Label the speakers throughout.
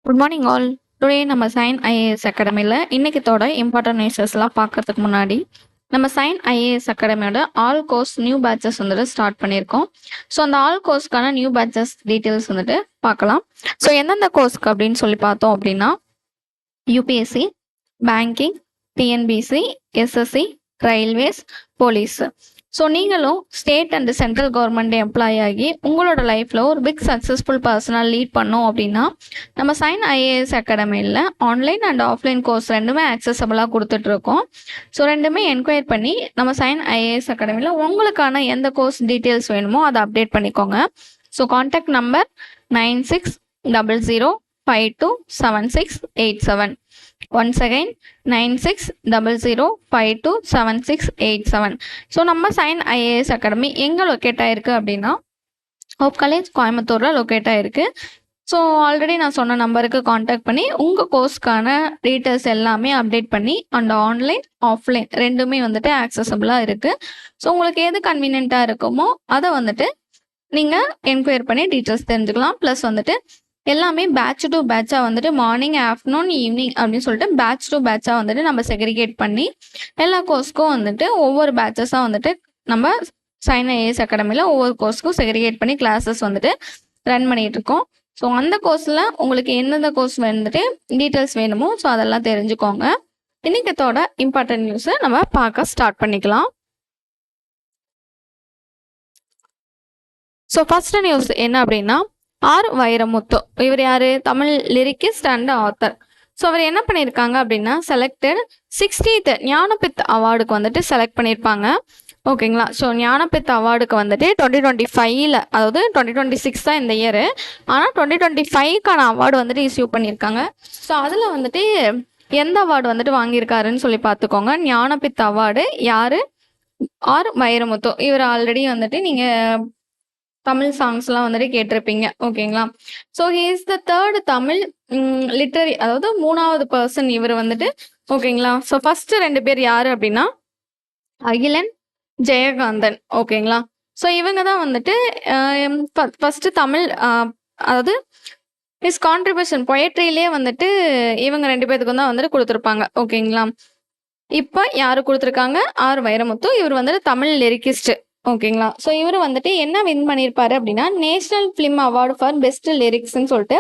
Speaker 1: Good morning all. Today நம்ம Sign IAS அகாடமியில் இன்னைக்குத்தோட இம்பார்ட்டன்ட் நியூஸஸ்லாம் பார்க்கறதுக்கு முன்னாடி நம்ம சைன் ஐஏஎஸ் அகாடமியோட ஆல் கோர்ஸ் நியூ பேட்சஸ் வந்துட்டு ஸ்டார்ட் பண்ணியிருக்கோம். ஸோ அந்த ஆல் கோர்ஸ்க்கான நியூ பேட்சஸ் டீட்டெயில்ஸ் வந்துட்டு பார்க்கலாம். ஸோ எந்தெந்த கோர்ஸ்க்கு அப்படின்னு சொல்லி பார்த்தோம் அப்படின்னா UPSC, banking, TNPSC, SSC, railways, police. So நீங்களும் state and central government employee ஆகி உங்களோட லைஃப்பில் ஒரு பிக் சக்ஸஸ்ஃபுல் பர்சனாக லீட் பண்ணோம் அப்படின்னா நம்ம சைன் ஐஏஎஸ் அகாடமியில் ஆன்லைன் அண்ட் ஆஃப்லைன் கோர்ஸ் ரெண்டுமே ஆக்சசபிளாக கொடுத்துட்ருக்கோம். ஸோ ரெண்டுமே என்கொயர் பண்ணி நம்ம சைன் ஐஏஎஸ் அகாடமியில் உங்களுக்கான எந்த கோர்ஸ் டீட்டெயில்ஸ் வேணுமோ அதை அப்டேட் பண்ணிக்கோங்க. So contact number 9600527687. Once again 9600527687. So நம்ம சைன் ஐஏஎஸ் அகாடமி எங்கே லொக்கேட் ஆகிருக்கு அப்படின்னா ஹோப் காலேஜ் கோயம்புத்தூரில் லொக்கேட் ஆகிருக்கு. ஸோ ஆல்ரெடி நான் சொன்ன நம்பருக்கு காண்டாக்ட் பண்ணி உங்கள் கோர்ஸ்க்கான டீட்டெயில்ஸ் எல்லாமே அப்டேட் பண்ணி அண்ட் ஆன்லைன் ஆஃப்லைன் ரெண்டுமே வந்துட்டு ஆக்சசபிளாக இருக்குது. ஸோ உங்களுக்கு எது கன்வீனியண்ட்டாக இருக்குமோ அதை வந்துட்டு நீங்கள் என்கொயர் பண்ணி டீட்டெயில்ஸ் தெரிஞ்சுக்கலாம். ப்ளஸ் வந்துட்டு எல்லாமே பேட்ச் டு பேட்சாக வந்துட்டு மார்னிங், ஆஃப்டர்நூன், ஈவினிங் அப்படின்னு சொல்லிட்டு பேட்ச் டு பேட்சாக வந்துட்டு நம்ம செக்ரிகேட் பண்ணி எல்லா கோர்ஸ்க்கும் வந்துட்டு ஒவ்வொரு பேட்சஸாக வந்துட்டு நம்ம சைன் ஐஏஎஸ் அகாடமியில் ஒவ்வொரு கோர்ஸ்க்கும் செக்ரிகேட் பண்ணி கிளாஸஸ் வந்துட்டு ரன் பண்ணிகிட்டு இருக்கோம். ஸோ அந்த கோர்ஸில் உங்களுக்கு எந்தெந்த கோர்ஸ் வந்துட்டு டீட்டெயில்ஸ் வேணுமோ ஸோ அதெல்லாம் தெரிஞ்சுக்கோங்க. இன்னைக்கத்தோட இம்பார்ட்டன்ட் நியூஸை நம்ம பார்க்க ஸ்டார்ட் பண்ணிக்கலாம். ஸோ ஃபர்ஸ்ட் நியூஸ் என்ன அப்படின்னா ஆர் வைரமுத்து. இவர் யாரு? Tamil lyricist and author. So அவர் என்ன பண்ணியிருக்காங்க அப்படின்னா செலக்டட் 60th ஞானபித் அவார்டுக்கு வந்துட்டு செலக்ட் பண்ணியிருப்பாங்க. ஓகேங்களா? ஸோ ஞானபித் அவார்டுக்கு வந்துட்டு 2025ல், அதாவது 2026 தான் இந்த இயரு, ஆனால் 2025க்கான அவார்டு வந்துட்டு இஸ்யூ பண்ணியிருக்காங்க. ஸோ அதில் வந்துட்டு எந்த அவார்டு வந்துட்டு வாங்கியிருக்காருன்னு சொல்லி பார்த்துக்கோங்க. ஞானபித் அவார்டு யாரு? ஆர் வைரமுத்து. இவர் ஆல்ரெடி வந்துட்டு நீங்கள் தமிழ் சாங்ஸ்லாம் வந்துட்டு கேட்டிருப்பீங்க. ஓகேங்களா? So he is the third Tamil literary, அதாவது 3வது பர்சன் இவர் வந்துட்டு. ஓகேங்களா? ஸோ ஃபர்ஸ்ட் 2 பேர் யாரு அப்படின்னா அகிலன், ஜெயகாந்தன். ஓகேங்களா? ஸோ இவங்க தான் வந்துட்டு ஃபர்ஸ்ட் தமிழ், அதாவது ஹிஸ் கான்ட்ரிபியூஷன் பொயட்ரியிலே வந்துட்டு இவங்க 2 பேத்துக்கும் தான் வந்துட்டு கொடுத்துருப்பாங்க. ஓகேங்களா? இப்போ யாரு கொடுத்துருக்காங்க? ஆர் வைரமுத்து. இவர் வந்துட்டு தமிழ் லிரிக்கிஸ்ட். ஓகேங்களா? ஸோ இவர் வந்துட்டு என்ன வின் பண்ணியிருப்பாரு அப்படின்னா national film award for best லிரிக்ஸ்ன்னு சொல்லிட்டு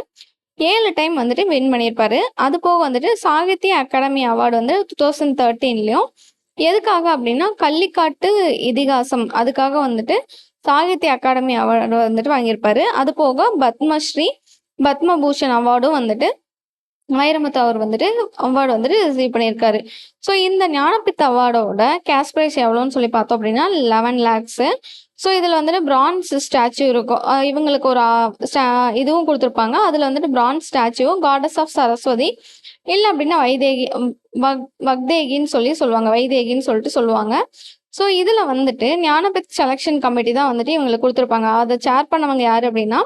Speaker 1: 7 டைம் வந்துட்டு வின் பண்ணியிருப்பாரு. அது போக வந்துட்டு சாகித்ய அகாடமி அவார்டு வந்து 2013லையும் எதுக்காக அப்படின்னா கள்ளிக்காட்டு இதிகாசம், அதுக்காக வந்துட்டு சாகித்ய அகாடமி அவார்டு வந்துட்டு வாங்கியிருப்பாரு. அது போக பத்மஸ்ரீ, பத்மபூஷன் அவார்டும் வந்துட்டு வைரமுத்து அவர் வந்துட்டு அவார்டு வந்துட்டு ரிசீவ் பண்ணியிருக்காரு. ஸோ இந்த ஞானபித் அவார்டோட கேஷ் ப்ரைஸ் எவ்வளோன்னு சொல்லி பார்த்தோம் அப்படின்னா 11 lakhs. ஸோ இதில் வந்துட்டு பிரான்ஸ் ஸ்டாச்சு இருக்கும். இவங்களுக்கு ஒரு இதுவும் கொடுத்துருப்பாங்க. அதில் வந்துட்டு பிரான்ஸ் ஸ்டாச்சுவும் காடஸ் ஆஃப் சரஸ்வதி இல்லை அப்படின்னா வைதேகி, வக்தேகின்னு சொல்லுவாங்க, வைதேகின்னு சொல்லிட்டு சொல்லுவாங்க. ஸோ இதில் வந்துட்டு ஞானபித் செலெக்ஷன் கமிட்டி தான் வந்துட்டு இவங்களுக்கு கொடுத்துருப்பாங்க. அதை சேர் பண்ணவங்க யார் அப்படின்னா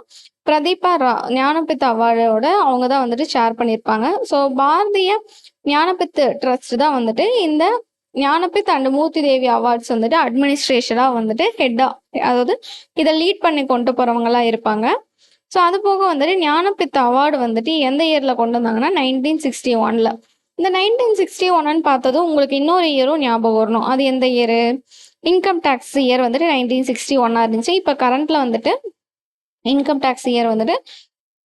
Speaker 1: பிரதீபா ஞானபித் அவார்டோட அவங்க தான் வந்துட்டு ஷேர் பண்ணியிருப்பாங்க. ஸோ பாரதிய ஞானபித் ட்ரஸ்ட் தான் வந்துட்டு இந்த ஞானபித் அண்ட் மூர்த்தி தேவி அவார்ட்ஸ் வந்துட்டு அட்மினிஸ்ட்ரேஷனாக வந்துட்டு ஹெட்டா, அதாவது இதை லீட் பண்ணி கொண்டு போகிறவங்களாம் இருப்பாங்க. ஸோ அது போக வந்துட்டு ஞானபித் அவார்டு வந்துட்டு எந்த இயரில் கொண்டு வந்தாங்கன்னா 1961ல். இந்த 1961 பார்த்ததும் உங்களுக்கு இன்னொரு இயரும் ஞாபகம் வரணும். அது எந்த இயரு? இன்கம் டேக்ஸ் இயர் வந்துட்டு 1961 இருந்துச்சு. இப்போ கரண்ட்ல வந்துட்டு இன்கம் டேக்ஸ் இயர் வந்துட்டு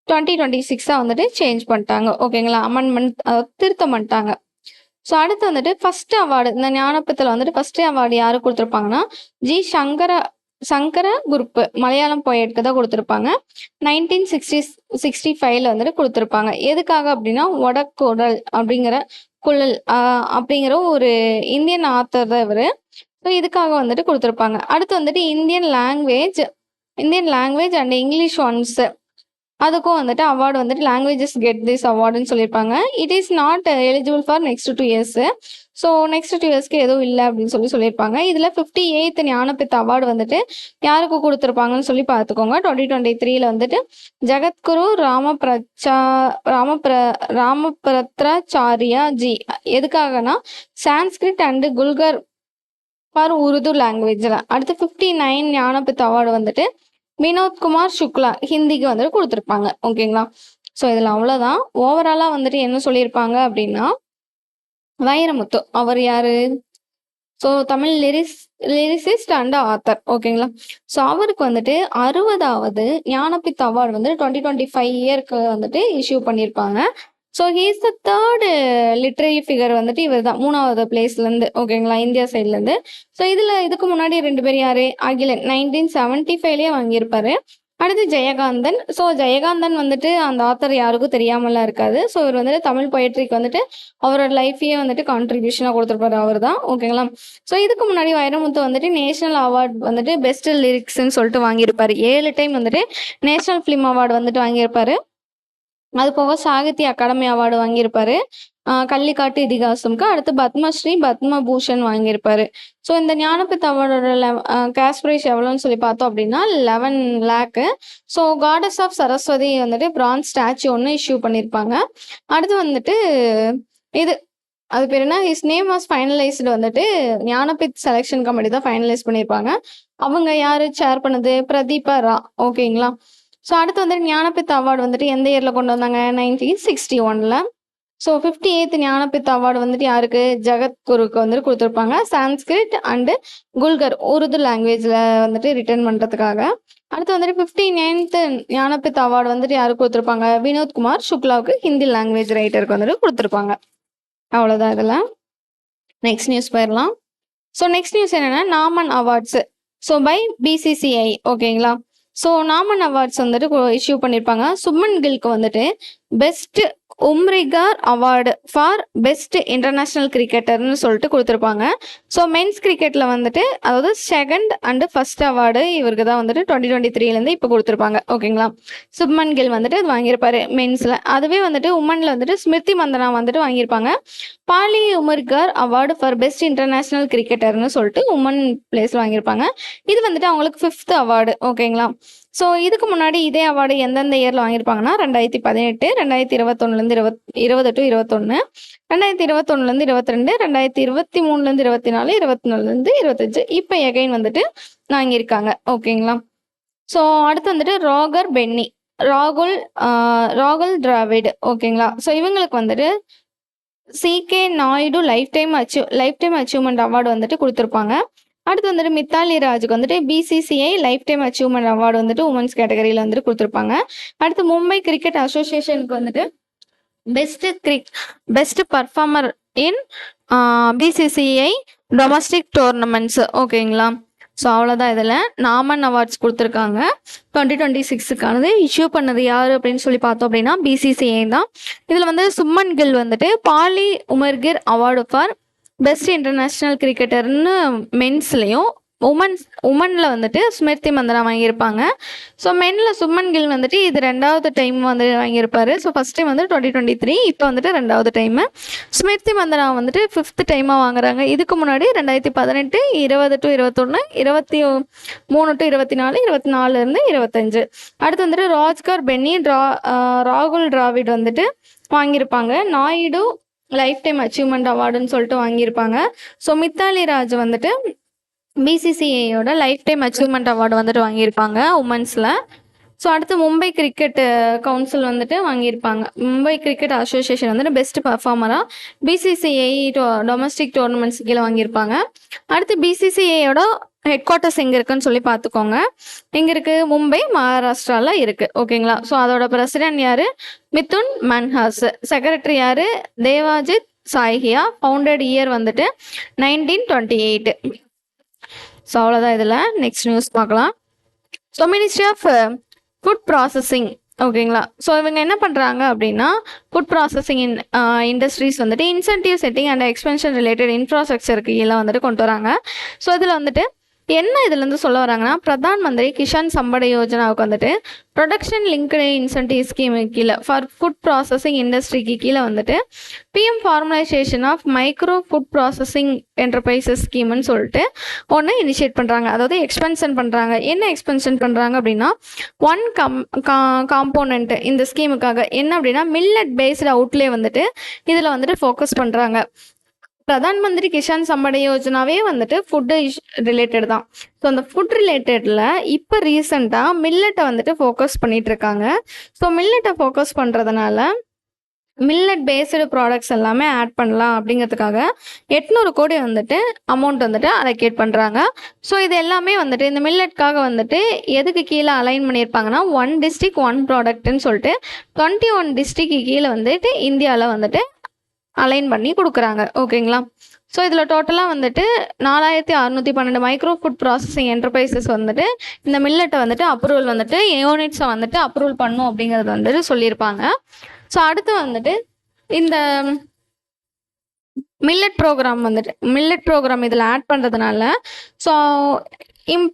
Speaker 1: 2026 வந்துட்டு சேஞ்ச் பண்ணிட்டாங்க. ஓகேங்களா? அமெண்ட்மெண்ட், திருத்தம் பண்ணிட்டாங்க. ஸோ அடுத்து வந்துட்டு ஃபர்ஸ்ட் அவார்டு, இந்த ஞானபத்தில் வந்துட்டு ஃபர்ஸ்ட் அவார்டு யாரு கொடுத்துருப்பாங்கன்னா ஜி சங்கர குருப்பு, மலையாளம் போயட்க்கு தான் கொடுத்துருப்பாங்க. 1965ல் வந்துட்டு கொடுத்துருப்பாங்க. எதுக்காக அப்படின்னா வடக்குடல் அப்படிங்கிற குழல் அப்படிங்கிற ஒரு இந்தியன் ஆத்தர் தான் இவர். ஸோ இதுக்காக வந்துட்டு கொடுத்துருப்பாங்க. அடுத்து வந்துட்டு Indian language and English once, அதுக்கும் வந்துட்டு அவார்டு வந்துட்டு லாங்குவேஜஸ் கெட் திஸ் அவார்டுன்னு சொல்லியிருப்பாங்க. It is not eligible for next 2 years. So next 2 yearsக்கு எதுவும் இல்லை அப்படின்னு சொல்லியிருப்பாங்க. இதில் 58th ஞானபித் அவார்டு வந்துட்டு யாருக்கு கொடுத்துருப்பாங்கன்னு சொல்லி பார்த்துக்கோங்க. 2023ல் வந்துட்டு ஜகத்குரு ராமபத்ராச்சாரியா ஜி. எதுக்காகனா சான்ஸ்கிரிட் அண்ட் குல்கர் ஃபார் உருது லாங்குவேஜில். அடுத்து 59 ஞானபித் அவார்டு வந்துட்டு வினோத்குமார் சுக்லா, ஹிந்திக்கு வந்துட்டு கொடுத்துருப்பாங்க. ஓகேங்களா? ஸோ இதில் அவ்வளோதான். ஓவராலாக வந்துட்டு என்ன சொல்லியிருப்பாங்க அப்படின்னா, வைரமுத்து அவர் யாரு? So Tamil lyricist and author. ஓகேங்களா? ஸோ அவருக்கு வந்துட்டு 60வது ஞானபீத் அவார்டு வந்து 2025 இயருக்கு வந்துட்டு இஷ்யூ பண்ணியிருப்பாங்க. So he's the third literary figure வந்துட்டு இவர் தான் 3வது பிளேஸ்லேருந்து. ஓகேங்களா? இந்தியா சைட்லேருந்து. ஸோ இதுக்கு முன்னாடி 2 பேர் யாரு? அகிலன் 1975லேயே வாங்கியிருப்பாரு. அடுத்து ஜெயகாந்தன். ஸோ ஜெயகாந்தன் வந்துட்டு அந்த ஆத்தர் யாருக்கும் தெரியாமலாம் இருக்காது. ஸோ இவர் வந்துட்டு தமிழ் பொயட்ரிக்கு வந்துட்டு அவரோட லைஃபையே வந்துட்டு கான்ட்ரிபியூஷனாக கொடுத்துருப்பாரு அவர் தான். ஓகேங்களா? ஸோ இதுக்கு முன்னாடி வைரமுத்து வந்துட்டு நேஷனல் அவார்டு வந்துட்டு பெஸ்ட் லிரிக்ஸ்ன்னு சொல்லிட்டு வாங்கியிருப்பாரு. 7 டைம் வந்துட்டு நேஷனல் ஃபிலிம் அவார்டு வந்துட்டு வாங்கியிருப்பாரு. அது போக சாகித்ய அகாடமி அவார்டு வாங்கியிருப்பாரு. கள்ளிக்காட்டு இதிகாசம்க்கு. அடுத்து பத்மஸ்ரீ பத்மபூஷன் வாங்கியிருப்பாரு. ஸோ இந்த ஞானபீத் அவார்டோட கேஷ் ப்ரைஸ் எவ்வளோன்னு சொல்லி பார்த்தோம் அப்படின்னா 11 லேக்கு. ஸோ காடஸ் ஆஃப் சரஸ்வதி வந்துட்டு பிரான்ஸ் ஸ்டாச்சு ஒன்று இஷ்யூ பண்ணியிருப்பாங்க. அடுத்து வந்துட்டு இது அது பேர் என்ன, ஹிஸ் நேம் வாஸ் ஃபைனலைஸ்டு வந்துட்டு ஞானபீத் செலெக்ஷன் கமிட்டி தான் ஃபைனலைஸ் பண்ணியிருப்பாங்க. அவங்க யார் சேர் பண்ணது? பிரதீபா ரா. ஓகேங்களா? ஸோ அடுத்து வந்துட்டு ஞானபீத் அவார்டு வந்துட்டு எந்த இயரில் கொண்டு வந்தாங்க? 1961ல். ஸோ 58th ஞானபீத் அவார்டு வந்துட்டு யாருக்கு? ஜகத்குருக்கு வந்துட்டு கொடுத்துருப்பாங்க. சான்ஸ்கிரிட் அண்டு குல்கர் உருது லாங்குவேஜில் வந்துட்டு ரிட்டர்ன் பண்ணுறதுக்காக. அடுத்து வந்துட்டு 59th ஞானபீத் அவார்டு வந்துட்டு யாருக்கு கொடுத்துருப்பாங்க? வினோத்குமார் சுக்லாவுக்கு ஹிந்தி லாங்குவேஜ் ரைட்டருக்கு வந்துட்டு கொடுத்துருப்பாங்க. அவ்வளோதான் இதில். நெக்ஸ்ட் நியூஸ் போயிடலாம். ஸோ நெக்ஸ்ட் நியூஸ் என்னென்னா Naman awards. So by BCCI. ஓகேங்களா? ஸோ நாமன் அவார்ட்ஸ் வந்துட்டு இஷ்யூ பண்ணியிருப்பாங்க. சுப்மன் கில்க்கு வந்துட்டு best Umrigar award for best international கிரிக்கெட்டர்னு சொல்லிட்டு கொடுத்துருப்பாங்க. ஸோ மென்ஸ் கிரிக்கெட்டில் வந்துட்டு அதாவது செகண்ட் அண்டு ஃபர்ஸ்ட் அவார்டு இவருக்கு தான் வந்துட்டு 2023லேருந்து இப்போ கொடுத்துருப்பாங்க. ஓகேங்களா? சுப்மன் கில் வந்துட்டு அது வாங்கியிருப்பாரு மென்ஸில். அதுவே வந்துட்டு உமனில் வந்துட்டு ஸ்மிருதி மந்தனா வந்துட்டு வாங்கியிருப்பாங்க. Polly Umrigar award for best international கிரிக்கெட்டர்னு சொல்லிட்டு உமன் பிளேஸில் வாங்கியிருப்பாங்க. இது வந்துட்டு அவங்களுக்கு 5th அவார்டு. ஓகேங்களா? ஸோ இதுக்கு முன்னாடி இதே அவார்டு எந்தெந்த இயரில் வாங்கியிருப்பாங்கன்னா 2018, 2021லேருந்து 20 to 21, 2021லேருந்து 22, 2023லேருந்து 24, 24லேருந்து 25, இப்போ எகைன் வந்துட்டு வாங்கியிருக்காங்க. ஓகேங்களா? ஸோ அடுத்து வந்துட்டு ரோகர் பென்னி, ராகுல் டிராவிட். ஓகேங்களா? ஸோ இவங்களுக்கு வந்துட்டு CK Naidu lifetime achievement award வந்துட்டு கொடுத்துருப்பாங்க. அடுத்து வந்துட்டு மித்தாலி ராஜுக்கு வந்துட்டு BCCI lifetime achievement award வந்துட்டு உமன்ஸ் கேட்டகரியில் வந்துட்டு கொடுத்துருப்பாங்க. அடுத்து மும்பை கிரிக்கெட் அசோசியேஷனுக்கு வந்துட்டு best performer in BCCI domestic tournaments. ஓகேங்களா? ஸோ அவ்வளோதான். இதில் நாமன் அவார்ட்ஸ் கொடுத்துருக்காங்க. 2026க்கானது இஷ்யூ பண்ணது யார் அப்படின்னு சொல்லி பார்த்தோம் அப்படின்னா பிசிசிஐ தான். இதில் வந்து சுப்மன் கில் வந்துட்டு Polly Umrigar award for best international கிரிக்கெட்டர்னு மென்ஸ்லேயும் உமனில் வந்துட்டு ஸ்மிருதி மந்தனா வாங்கியிருப்பாங்க. ஸோ மென்னில் சுப்மன் கில் வந்துட்டு இது 2வது டைம் வந்து வாங்கியிருப்பாரு. ஸோ ஃபஸ்ட் டைம் வந்து 2023, இப்போ வந்துட்டு 2வது டைமு. ஸ்மிருதி மந்தனா வந்துட்டு 5th டைமாக வாங்குறாங்க. இதுக்கு முன்னாடி 2018, 20 to 21, 23 to 24, 24லேருந்து 25. அடுத்து வந்துட்டு ரோஜ்கர் பென்னி, ராகுல் டிராவிட் வந்துட்டு வாங்கியிருப்பாங்க. நாயுடு லைஃப் டைம் அச்சீவ்மெண்ட் அவார்டுன்னு சொல்லிட்டு வாங்கியிருப்பாங்க. ஸோ மித்தாலி ராஜ் வந்துட்டு பிசிசிஐயோட லைஃப் டைம் அச்சீவ்மெண்ட் அவார்டு வந்துட்டு வாங்கியிருப்பாங்க உமன்ஸில். ஸோ அடுத்து மும்பை கிரிக்கெட் கவுன்சில் வந்துட்டு வாங்கியிருப்பாங்க. மும்பை கிரிக்கெட் அசோசியேஷன் வந்துட்டு பெஸ்ட் பர்ஃபார்மராக பிசிசிஐ டொமஸ்டிக் டோர்னமெண்ட்ஸ் கீழே வாங்கியிருப்பாங்க. அடுத்து பிசிசிஐயோட ஹெட் குவார்ட்டர்ஸ் எங்கே இருக்குன்னு சொல்லி பார்த்துக்கோங்க. எங்கே இருக்குது? மும்பை, மகாராஷ்டிராவில் இருக்குது. ஓகேங்களா? ஸோ அதோட பிரசிடென்ட் யார்? மிதுன் மன்ஹாஸ். செக்ரட்டரி யார்? தேவாஜித் சாய்ஹியா. ஃபவுண்டட் இயர் வந்துட்டு 1928. ஸோ அவ்வளோதான். இதில் நெக்ஸ்ட் நியூஸ் பார்க்கலாம். So ministry of food processing. ஓகேங்களா? ஸோ இவங்க என்ன பண்ணுறாங்க அப்படின்னா ஃபுட் ப்ராசஸிங் இண்டஸ்ட்ரீஸ் வந்துட்டு incentive setting and expansion related இன்ஃப்ராஸ்ட்ரக்சருக்கு கீழே வந்துட்டு கொண்டு வராங்க. ஸோ இதில் வந்துட்டு என்ன இதுலேருந்து சொல்ல வராங்கன்னா பிரதான் மந்திரி கிஷான் சம்பட யோஜனாவுக்கு வந்துட்டு ப்ரொடக்ஷன் லிங்க்டு இன்சென்டிவ் ஸ்கீம் கீழே ஃபார் ஃபுட் ப்ராசஸிங் இண்டஸ்ட்ரிக்கு கீழே வந்துட்டு PM formalisation of micro food processing enterprises ஸ்கீம்னு சொல்லிட்டு ஒன்று இனிஷியேட் பண்ணுறாங்க. அதாவது எக்ஸ்பென்ஷன் பண்ணுறாங்க. என்ன எக்ஸ்பென்ஷன் பண்ணுறாங்க அப்படின்னா ஒன் காம்போனண்ட் இந்த ஸ்கீமுக்காக என்ன அப்படின்னா மில்லட் பேஸ்டு அவுட்லே வந்துட்டு இதில் வந்துட்டு ஃபோக்கஸ் பண்ணுறாங்க. பிரதான் மந்திரி கிஷான் சம்பட யோஜனாவே வந்துட்டு ஃபுட்டு ரிலேட்டட் தான். ஸோ அந்த ஃபுட் ரிலேட்டடில் இப்போ ரீசெண்டாக மில்லட்டை வந்துட்டு ஃபோக்கஸ் பண்ணிட்டு இருக்காங்க. ஸோ மில்லட்டை ஃபோக்கஸ் பண்ணுறதுனால மில்லட் பேஸ்டு ப்ராடக்ட்ஸ் எல்லாமே ஆட் பண்ணலாம் அப்படிங்கிறதுக்காக 800 கோடி வந்துட்டு அமௌண்ட் வந்துட்டு அலோகேட் பண்ணுறாங்க. ஸோ இது எல்லாமே வந்துட்டு இந்த மில்லட்காக வந்துட்டு எதுக்கு கீழே அலைன் பண்ணியிருப்பாங்கன்னா 1 டிஸ்ட்ரிக்ட் 1 ப்ராடக்ட்னு சொல்லிட்டு 21 டிஸ்ட்ரிக்ட் கீழே வந்துட்டு இந்தியாவில் வந்துட்டு அலைன் பண்ணி கொடுக்குறாங்க. ஓகேங்களா. ஸோ இதில் டோட்டலாக வந்துட்டு 4612 மைக்ரோ ஃபுட் ப்ராசஸிங் என்டர்பிரைசஸ் வந்துட்டு இந்த மில்லட்டை வந்துட்டு அப்ரூவல் வந்துட்டு யூனிட்ஸை வந்துட்டு அப்ரூவல் பண்ணும் அப்படிங்கிறது வந்துட்டு சொல்லியிருப்பாங்க. ஸோ அடுத்து வந்துட்டு இந்த மில்லட் ப்ரோக்ராம் இதில் ஆட் பண்ணுறதுனால ஸோ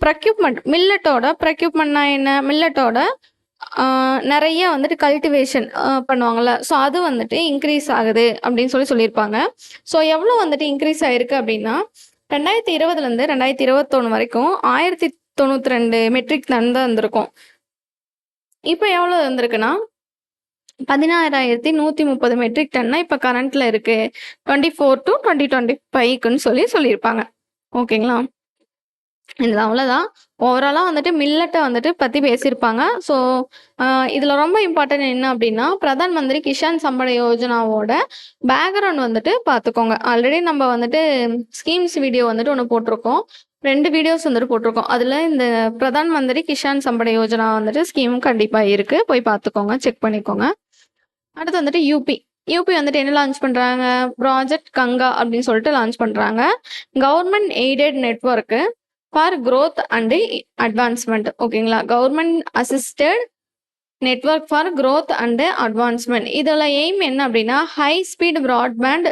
Speaker 1: ப்ரக்யூப்மெண்ட் மில்லட்டோட ப்ரக்யூப்மெண்ட்னா என்ன, மில்லட்டோட நிறைய வந்துட்டு கல்டிவேஷன் பண்ணுவாங்கள்ல, ஸோ அது வந்துட்டு இன்க்ரீஸ் ஆகுது அப்படின்னு சொல்லியிருப்பாங்க. ஸோ எவ்வளோ வந்துட்டு இன்க்ரீஸ் ஆகிருக்கு அப்படின்னா 2020 2021 வரைக்கும் 1092 மெட்ரிக் டன் தான் இருந்திருக்கும். இப்போ எவ்வளோ இருந்திருக்குன்னா 16,130 மெட்ரிக் டன்னா இப்போ கரண்ட்டில் இருக்குது 24 to 2025க்குன்னு சொல்லியிருப்பாங்க. ஓகேங்களா. இது அவ்வளோதான். ஓவராலாக வந்துட்டு மில்லட்டை வந்துட்டு பற்றி பேசியிருப்பாங்க. ஸோ இதில் ரொம்ப இம்பார்ட்டன்ட் என்ன அப்படின்னா பிரதான் மந்திரி கிஷான் சம்பட யோஜனாவோட பேக்ரவுண்ட் வந்துட்டு பார்த்துக்கோங்க. ஆல்ரெடி நம்ம வந்துட்டு ஸ்கீம்ஸ் வீடியோ வந்துட்டு ஒன்று போட்டிருக்கோம், 2 வீடியோஸ் வந்துட்டு போட்டிருக்கோம். அதில் இந்த பிரதான் மந்திரி கிஷான் சம்பட யோஜனா வந்துட்டு ஸ்கீமும் கண்டிப்பாக இருக்குது, போய் பார்த்துக்கோங்க, செக் பண்ணிக்கோங்க. அடுத்து வந்துட்டு யூபி வந்துட்டு என்ன லான்ச் பண்ணுறாங்க, ப்ராஜெக்ட் கங்கா அப்படின்னு சொல்லிட்டு லான்ச் பண்ணுறாங்க. Government aided network for growth and advancement. ஓகேங்களா. Government assisted network for growth and advancement. இதில் எய்ம் என்ன அப்படின்னா high speed broadband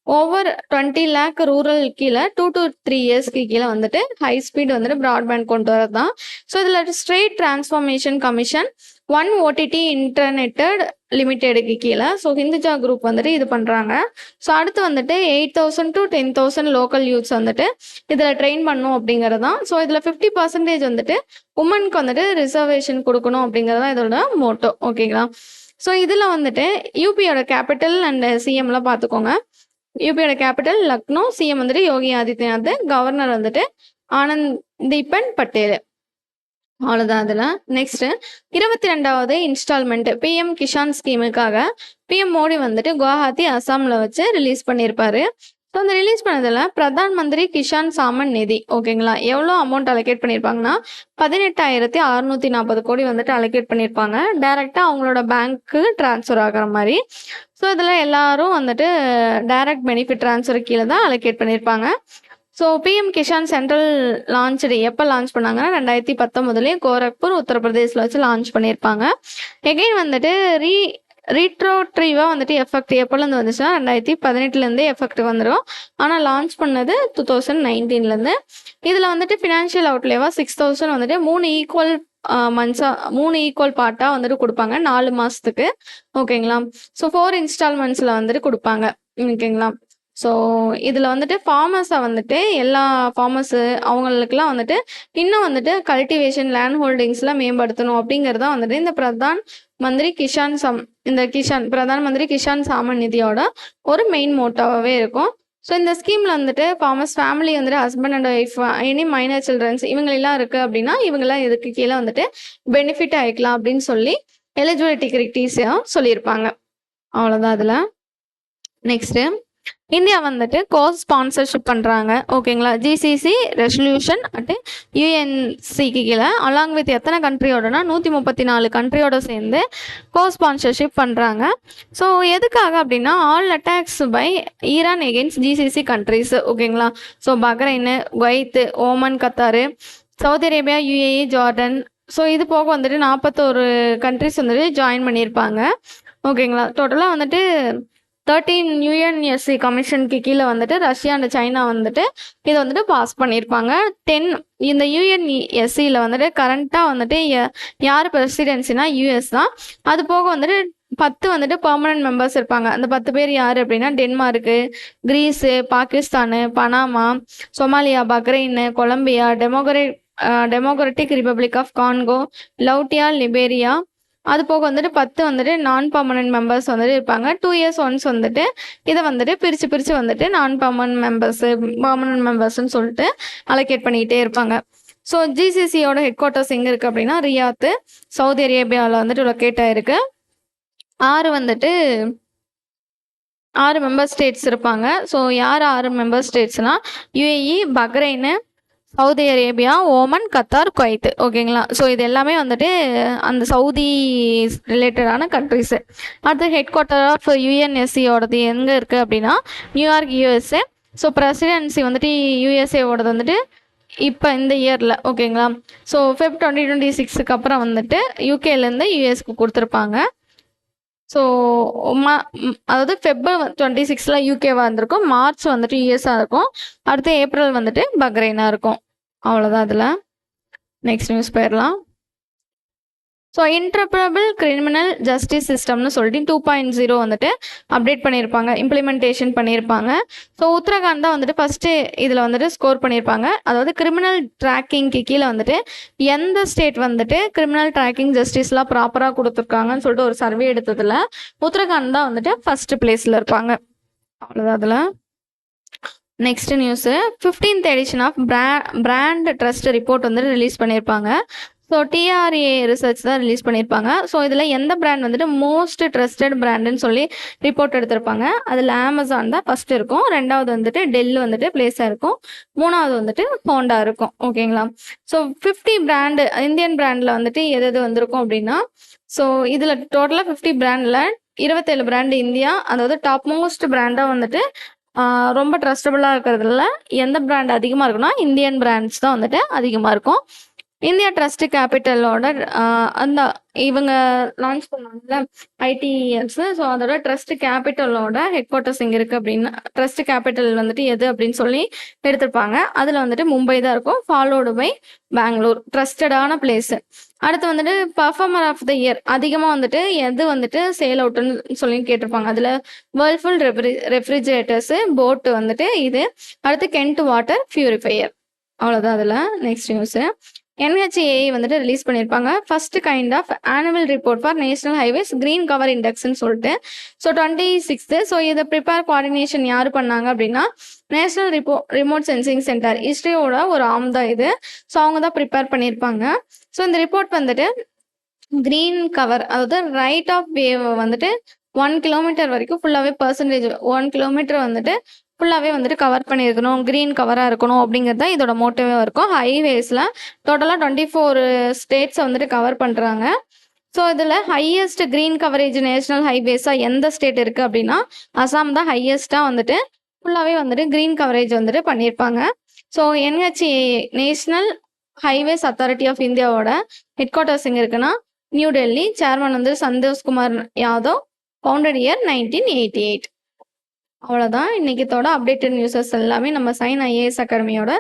Speaker 1: over 20 lakh rural கீழே 2 to 3 இயர்ஸ்க்கு கீழே வந்துட்டு ஹை ஸ்பீட் வந்துட்டு ப்ராட்பேண்ட் கொண்டு வரது தான். ஸோ இதில் ஸ்டேட் டிரான்ஸ்ஃபார்மேஷன் கமிஷன் 1 OTT இன்டர்நெட்டட் லிமிடெடுக்கு கீழே ஸோ ஹிந்துஜா குரூப் வந்துட்டு இது பண்ணுறாங்க. ஸோ அடுத்து வந்துட்டு 8,000 to 10,000 லோக்கல் யூத்ஸ் வந்துட்டு இதில் ட்ரெயின் பண்ணும் அப்படிங்கிறது தான். ஸோ இதில் 50% வந்துட்டு உமனுக்கு வந்துட்டு ரிசர்வேஷன் கொடுக்கணும் அப்படிங்கிறது தான் இதோட மோட்டோ. ஓகேங்களா. ஸோ இதில் வந்துட்டு யூபியோட கேபிட்டல் அண்ட் சிஎம்லாம் பார்த்துக்கோங்க. யூபியோட கேபிட்டல் லக்னோ, சிஎம் வந்துட்டு யோகி ஆதித்யநாத், கவர்னர் வந்துட்டு ஆனந்திபன் பட்டேல். அவ்வளோதான். அதில் நெக்ஸ்ட்டு 22வது இன்ஸ்டால்மெண்ட் பிஎம் கிஷான் ஸ்கீமுக்காக பிஎம் மோடி வந்துட்டு குவஹாத்தி அசாமில் வச்சு ரிலீஸ் பண்ணியிருப்பாரு. ஸோ அந்த ரிலீஸ் பண்ணதில் பிரதான் மந்திரி கிஷான் சாமன் நிதி. ஓகேங்களா. எவ்வளோ அமௌண்ட் அலோகேட் பண்ணியிருப்பாங்கன்னா 18,640 கோடி வந்துட்டு அலோகேட் பண்ணியிருப்பாங்க, டைரெக்டாக அவங்களோட பேங்க்கு ட்ரான்ஸ்ஃபர் ஆகிற மாதிரி. ஸோ இதில் எல்லாரும் வந்துட்டு டைரக்ட் பெனிஃபிட் ட்ரான்ஸ்ஃபர் கீழே தான் அலோகேட் பண்ணியிருப்பாங்க. So PM Kisan central launch எப்போ லான்ச் பண்ணாங்கன்னா 2019 கோரக்பூர் உத்தரப்பிரதேசில் வச்சு லான்ச் பண்ணியிருப்பாங்க. எகெயின் வந்துட்டு ரீட்ரோட்ரிவாக வந்துட்டு எஃபெக்ட் எப்போலேருந்து வந்துச்சுன்னா 2018 எஃபெக்ட் வந்துடும். ஆனால் லான்ச் பண்ணது 2019. இதில் வந்துட்டு ஃபினான்ஷியல் அவுட்லேவாக 6,000 வந்துட்டு 3 ஈக்குவல் பார்ட்டாக வந்துட்டு கொடுப்பாங்க 4 மாதத்துக்கு. ஓகேங்களா. ஸோ 4 இன்ஸ்டால்மெண்ட்ஸில் வந்துட்டு கொடுப்பாங்க. ஓகேங்களா. ஸோ இதில் வந்துட்டு ஃபார்மர்ஸை வந்துட்டு எல்லா ஃபார்மர்ஸு அவங்களுக்குலாம் வந்துட்டு இன்னும் வந்துட்டு கல்டிவேஷன் லேண்ட் ஹோல்டிங்ஸ்லாம் மேம்படுத்தணும் அப்படிங்கிறது தான் வந்துட்டு இந்த பிரதான் மந்திரி பிரதான் மந்திரி கிஷான் சாமன் நிதியோட ஒரு மெயின் மோட்டாவே இருக்கும். ஸோ இந்த ஸ்கீமில் வந்துட்டு ஃபார்மர்ஸ் ஃபேமிலி வந்துட்டு husband and wife any minor childrens இவங்களெல்லாம் இருக்குது அப்படின்னா இவங்கெல்லாம் இதுக்கு கீழே வந்துட்டு பெனிஃபிட் ஆகிக்கலாம் அப்படின்னு சொல்லி எலிஜிபிலிட்டி கிரைட்டீரியாவும் சொல்லியிருப்பாங்க. அவ்வளோதான். அதில் நெக்ஸ்ட்டு இந்தியா வந்துட்டு ஸ்பான்சர்ஷிப் பண்ணுறாங்க. ஓகேங்களா. ஜிசிசி ரெசல்யூஷன் அட் யுஎன்சிக்கு கீழே அலாங் வித் எத்தனை கண்ட்ரியோடனா 134 கண்ட்ரியோட சேர்ந்து ஸ்பான்சர்ஷிப் பண்ணுறாங்க. ஸோ எதுக்காக அப்படின்னா all attacks by Iran against GCC countries. ஓகேங்களா. So Bahrain, Kuwait, Oman, Qatar, Saudi Arabia, UAE, Jordan. So இது போக வந்துட்டு 41 கண்ட்ரிஸ் வந்துட்டு ஜாயின் பண்ணியிருப்பாங்க. ஓகேங்களா. டோட்டலாக வந்துட்டு 13 யுஎன்எஸ்சி கமிஷனுக்கு கீழே வந்துட்டு ரஷ்யா அண்ட் சைனா வந்துட்டு இதை வந்துட்டு பாஸ் பண்ணியிருப்பாங்க. 10 இந்த யுஎன்எஸ்சியில் வந்துட்டு கரண்ட்டாக வந்துட்டு யார் பிரசிடென்சினா யூஎஸ் தான். அது போக வந்துட்டு 10 வந்துட்டு பெர்மனன்ட் மெம்பர்ஸ் இருப்பாங்க. அந்த 10 பேர் யார் அப்படின்னா Denmark, Greece, Pakistan, Panama, Somalia, Bahrain, Colombia, Democratic Republic of Congo, Latvia, Liberia, அது போக வந்துட்டு 10 வந்துட்டு நான் பர்மனன்ட் மெம்பர்ஸ் வந்துட்டு இருப்பாங்க. 2 இயர்ஸ் ஒன்ஸ் வந்துட்டு இதை வந்துட்டு பிரித்து வந்துட்டு நான் பர்மனன்ட் மெம்பர்ஸு பர்மனன்ட் மெம்பர்ஸ்ன்னு சொல்லிட்டு அலோகேட் பண்ணிக்கிட்டே இருப்பாங்க. ஸோ ஜிசிசியோட ஹெட் குவார்ட்டர்ஸ் எங்கே இருக்குது அப்படின்னா ரியாத்து, சவுதி அரேபியாவில் வந்துட்டு லொக்கேட் ஆகிருக்கு. 6 மெம்பர் ஸ்டேட்ஸ் இருப்பாங்க. ஸோ யார் 6 மெம்பர் ஸ்டேட்ஸ்னால் UAE, Bahrain, Saudi Arabia, Oman, Qatar, Kuwait. ஓகேங்களா? ஸோ இது எல்லாமே வந்துட்டு அந்த சவுதி ரிலேட்டடான கண்ட்ரிஸு. அடுத்து ஹெட் குவார்ட்டர் ஆஃப் யுஎன்எஸ்சியோடது எங்கே இருக்குது அப்படின்னா நியூயார்க், யூஎஸ்ஏ. ஸோ பிரசிடென்சி வந்துட்டு யூஎஸ்ஏவோடது வந்துட்டு இப்போ இந்த இயரில். ஓகேங்களா? ஸோ Feb 2026 அப்புறம் வந்துட்டு யூகேலேருந்து யூஎஸ்க்கு கொடுத்துருப்பாங்க. ஸோ அதாவது Feb 26 யூகேவாக இருந்திருக்கும், மார்ச் வந்துட்டு யூஎஸ்ஆ இருக்கும், அடுத்து ஏப்ரல் வந்துட்டு பஹ்ரைனாக இருக்கும். அவ்வளோதான். அதில் நெக்ஸ்ட் நியூஸ் போயிடலாம். ஸோ இன்டர்பிரபிள் கிரிமினல் ஜஸ்டிஸ் சிஸ்டம்னு சொல்லிட்டு 2.0 வந்துட்டு அப்டேட் பண்ணியிருப்பாங்க, இம்ப்ளிமெண்டேஷன் பண்ணியிருப்பாங்க. ஸோ உத்தரகாண்ட் தான் வந்துட்டு ஃபஸ்ட்டு இதில் வந்துட்டு ஸ்கோர் பண்ணியிருப்பாங்க. அதாவது கிரிமினல் ட்ராக்கிங்க்கு கீழே வந்துட்டு எந்த ஸ்டேட் வந்துட்டு கிரிமினல் ட்ராக்கிங் ஜஸ்டிஸ்லாம் ப்ராப்பராக கொடுத்துருக்காங்கன்னு சொல்லிட்டு ஒரு சர்வே எடுத்ததில் உத்தரகாண்ட் தான் வந்துட்டு ஃபஸ்ட்டு பிளேஸில் இருப்பாங்க. அவ்வளோதான். அதில் next news 15th edition of brand trust report வந்துட்டு ரிலீஸ் பண்ணியிருப்பாங்க. ஸோ டிஆர்ஏ ரிசர்ச் தான் ரிலீஸ் பண்ணியிருப்பாங்க. ஸோ இதில் எந்த பிராண்ட் வந்துட்டு மோஸ்ட் ட்ரஸ்டட் பிராண்டுன்னு சொல்லி ரிப்போர்ட் எடுத்திருப்பாங்க. அதில் அமேசான் தான் ஃபஸ்ட்டு இருக்கும், 2வது வந்துட்டு டெல் வந்துட்டு பிளேஸாக இருக்கும், 3வது வந்துட்டு ஹோண்டா இருக்கும். ஓகேங்களா? ஸோ 50 பிராண்டு இந்தியன் பிராண்டில் வந்துட்டு எது வந்திருக்கும் அப்படின்னா, ஸோ இதில் டோட்டலாக 50 பிராண்டில் 27 பிராண்டு இந்தியா, அதாவது டாப் மோஸ்ட் பிராண்டாக வந்துட்டு ரொம்ப ட்ரஸ்டபுளாக இருக்கிறதுல எந்த பிராண்ட் அதிகமாக இருக்குன்னா இந்தியன் பிராண்ட்ஸ் தான் வந்துட்டு அதிகமாக இருக்கும். இந்தியா ட்ரஸ்ட் கேபிட்டலோட அந்த இவங்க லான்ச் பண்ணாங்கல்ல ஐடிஎஸ், ஸோ அதோட ட்ரஸ்ட் கேபிட்டலோட ஹெட் குவார்ட்டர்ஸ் எங்கே இருக்குது அப்படின்னா ட்ரஸ்ட் கேபிட்டல் வந்துட்டு எது அப்படின்னு சொல்லி எடுத்திருப்பாங்க. அதில் வந்துட்டு மும்பை தான் இருக்கும், ஃபாலோடு பை பெங்களூர். ட்ரஸ்டடான பிளேஸு. அடுத்து வந்துட்டு பர்ஃபார்மர் ஆஃப் த இயர் அதிகமாக வந்துட்டு எது வந்துட்டு சேல் அவுட்டுன்னு சொல்லி கேட்டிருப்பாங்க. அதில் வேர்ல்ஃபுல் ரெஃப்ரிஜரேட்டர்ஸு, போட்டு வந்துட்டு இது. அடுத்து கென்ட் வாட்டர் பியூரிஃபையர். அவ்வளோதான். அதில் நெக்ஸ்ட் நியூஸு NHAI வந்துட்டு ரிலீஸ் பண்ணியிருப்பாங்க. First kind of annual report for national highways green cover இண்டெக்ஸ்ன்னு சொல்லிட்டு. So 26th. ஸோ இதை ப்ரிப்பேர் கோஆர்டினேஷன் யார் பண்ணாங்க அப்படின்னா நேஷனல் ரிமோட் சென்சிங் சென்டர், இஸ்ரோவோட ஒரு ஆர்ம் தான் இது. ஸோ அவங்க தான் ப்ரிப்பேர் பண்ணியிருப்பாங்க. ஸோ இந்த ரிப்போர்ட் வந்துட்டு கிரீன் கவர், அதாவது ரைட் ஆஃப் வேவ் வந்துட்டு 1 கிலோமீட்டர் வரைக்கும் ஃபுல்லாகவே 1 கிலோமீட்டர் வந்துட்டு ஃபுல்லாகவே வந்துட்டு கவர் பண்ணியிருக்கணும், க்ரீன் கவராக இருக்கணும் அப்படிங்கிறது தான் இதோட மோட்டிவே இருக்கும். ஹைவேஸில் டோட்டலாக 24 ஸ்டேட்ஸை வந்துட்டு கவர் பண்ணுறாங்க. ஸோ இதில் ஹையஸ்ட் க்ரீன் கவரேஜ் நேஷனல் ஹைவேஸாக எந்த ஸ்டேட் இருக்குது அப்படின்னா அசாம் தான் ஹையஸ்ட்டாக வந்துட்டு ஃபுல்லாகவே வந்துட்டு க்ரீன் கவரேஜ் வந்துட்டு பண்ணியிருப்பாங்க. So NHAI national highways authority of இந்தியாவோட ஹெட் குவார்ட்டர்ஸ் எங்கே இருக்குன்னா நியூ டெல்லி. சேர்மன் வந்து சந்தோஷ்குமார் யாதவ். Founded year 1988. அவ்வளோதான். இன்னைக்குத்தோட அப்டேட்டட் நியூஸஸ் எல்லாமே நம்ம சைன் ஐஏஎஸ் அகாடமியோட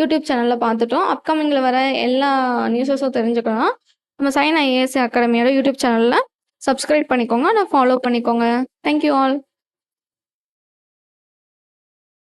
Speaker 1: யூடியூப் சேனலில் பார்த்துட்டோம். அப்கமிங்கில் வர எல்லா நியூஸஸும் தெரிஞ்சுக்கலாம் நம்ம சைன் ஐஏஎஸ் அகாடமியோட யூடியூப் சேனலில் சப்ஸ்கிரைப் பண்ணிக்கோங்க, ஃபாலோ பண்ணிக்கோங்க. Thank you all.